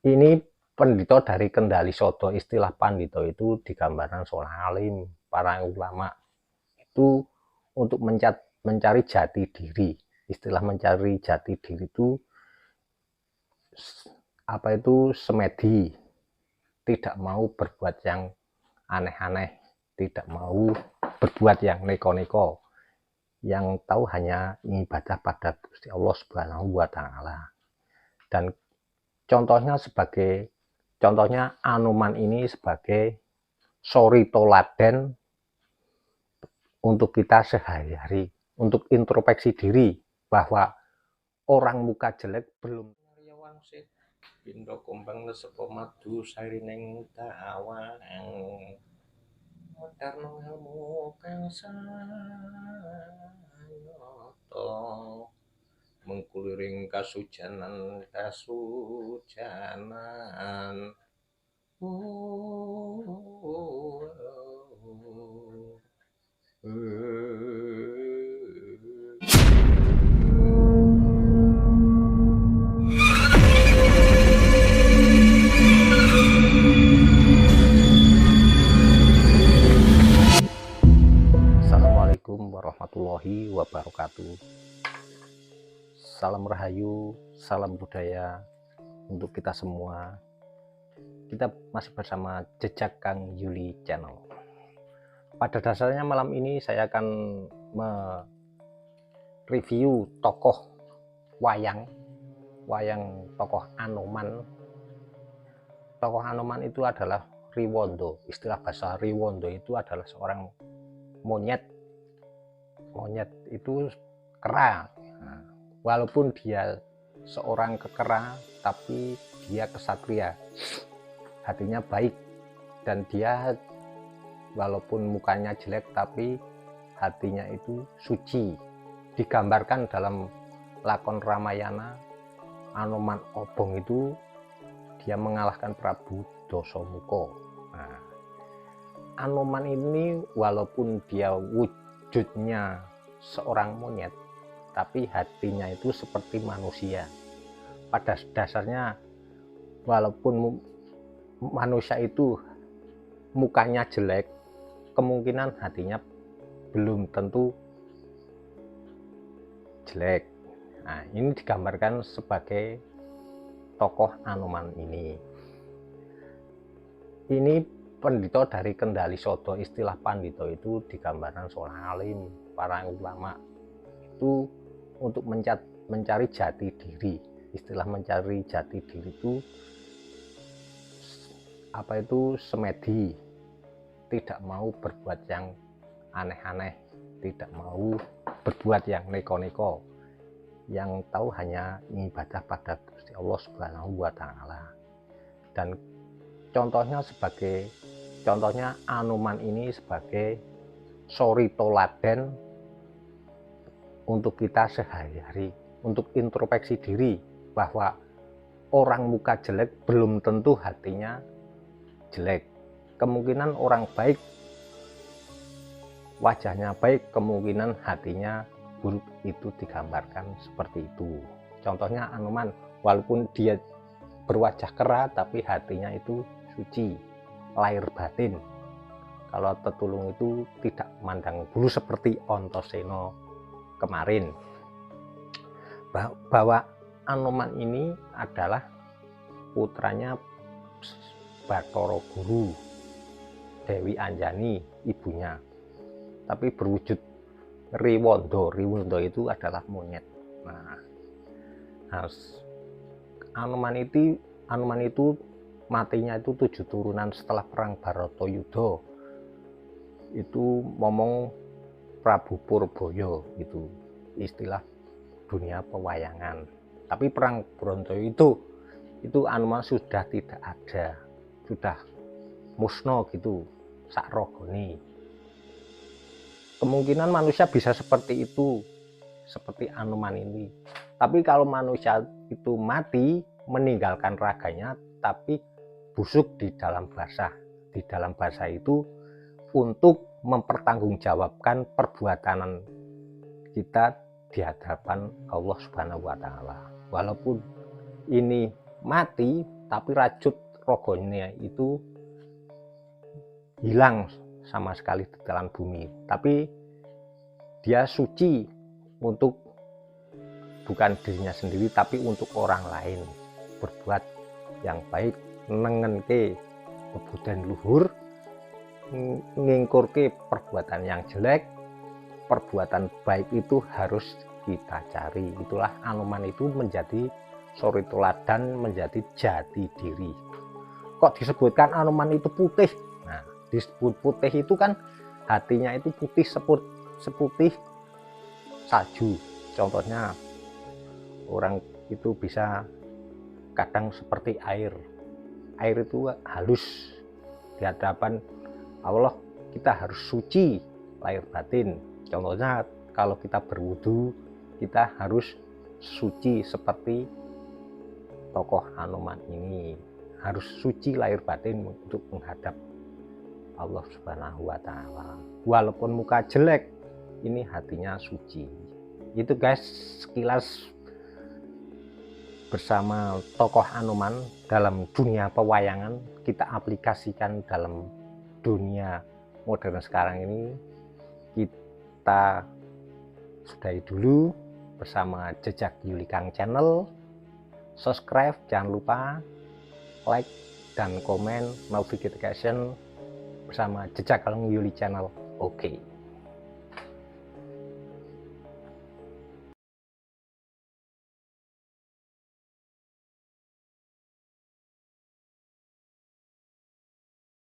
Ini pendito dari Kendali Sodo. Istilah pandito itu digambarkan seorang alim, para ulama itu untuk mencari jati diri. Istilah mencari jati diri itu apa itu semedi, tidak mau berbuat yang aneh-aneh, tidak mau berbuat yang neko-neko, yang tahu hanya ibadah pada Gusti Allah Subhanahu wa taala. Dan contohnya Anoman ini sebagai suri toladan untuk kita sehari-hari, untuk introspeksi diri bahwa orang muka jelek belum wangsit pindo kumbang lesepo madu sarining dawang karno ngelmu kang sanyoto mengkuliring kasujanan Assalamualaikum warahmatullahi wabarakatuh. Salam rahayu, salam budaya untuk kita semua. Kita masih bersama Jejak Kang Yuli Channel. Pada dasarnya malam ini saya akan mereview tokoh wayang tokoh Anoman. Tokoh Anoman itu adalah Riwondo. Istilah bahasa Riwondo itu adalah seorang monyet itu kera. Nah, walaupun dia seorang kekera, tapi dia kesatria, hatinya baik, dan dia walaupun mukanya jelek tapi hatinya itu suci. Digambarkan dalam lakon Ramayana, Anoman Obong itu dia mengalahkan Prabu Dasamuka. Nah, Anoman ini walaupun dia wujudnya seorang monyet, tapi hatinya itu seperti manusia. Pada dasarnya walaupun manusia itu mukanya jelek, kemungkinan hatinya belum tentu jelek. Nah, ini digambarkan sebagai tokoh Anoman ini. Ini pendito dari Kendali Sodo. Istilah pandito itu digambarkan seorang alim, para ulama itu untuk mencari jati diri. Istilah mencari jati diri itu apa itu semedi, tidak mau berbuat yang aneh-aneh, tidak mau berbuat yang neko-neko, yang tahu hanya ibadah pada Gusti Allah Subhanahu wa taala. Dan contohnya Anoman ini sebagai suri toladan untuk kita sehari-hari, untuk introspeksi diri bahwa orang muka jelek belum tentu hatinya jelek. Kemungkinan orang baik, wajahnya baik, kemungkinan hatinya buruk. Itu digambarkan seperti itu. Contohnya Anoman, walaupun dia berwajah kera tapi hatinya itu suci, lahir batin. Kalau Tetulung itu tidak mandang bulu seperti Antasena kemarin. Bahwa Anoman ini adalah putranya Bathara Guru, Dewi Anjani ibunya, tapi berwujud Riwondo. Riwondo itu adalah monyet. Nah, Anoman itu matinya itu 7 turunan setelah perang Bharatayuddha. Itu momong Prabu Purbaya, itu istilah dunia pewayangan. Tapi perang Bharatayuddha itu Anoman sudah tidak ada, sudah musnah gitu, sakrogone. Kemungkinan manusia bisa seperti itu, seperti Anoman ini. Tapi kalau manusia itu mati, meninggalkan raganya, tapi busuk di dalam basah. Di dalam basah itu untuk mempertanggungjawabkan perbuatan kita di hadapan Allah Subhanahu wa taala. Walaupun ini mati, tapi rajut rogonya itu hilang sama sekali di dalam bumi. Tapi dia suci untuk bukan dirinya sendiri, tapi untuk orang lain. Berbuat yang baik, nengenke kebudayaan luhur, ngingkurke perbuatan yang jelek. Perbuatan baik itu harus kita cari. Itulah Anoman itu menjadi suri teladan, menjadi jati diri. Kok disebutkan Anoman itu putih? Nah, disebut putih itu kan hatinya itu putih seputih salju. Contohnya orang itu bisa kadang seperti air itu halus di hadapan Allah. Kita harus suci lahir batin. Contohnya kalau kita berwudu, kita harus suci seperti tokoh Anoman ini, harus suci lahir batin untuk menghadap Allah Subhanahu wa Ta'ala. Walaupun muka jelek, ini hatinya suci. Itu guys, sekilas bersama tokoh Anoman dalam dunia pewayangan, kita aplikasikan dalam dunia modern sekarang ini. Kita sudahi dulu bersama Jejak Yuli Kang Channel. Subscribe, jangan lupa like dan komen notification bersama Jejak Yuli Channel. Oke.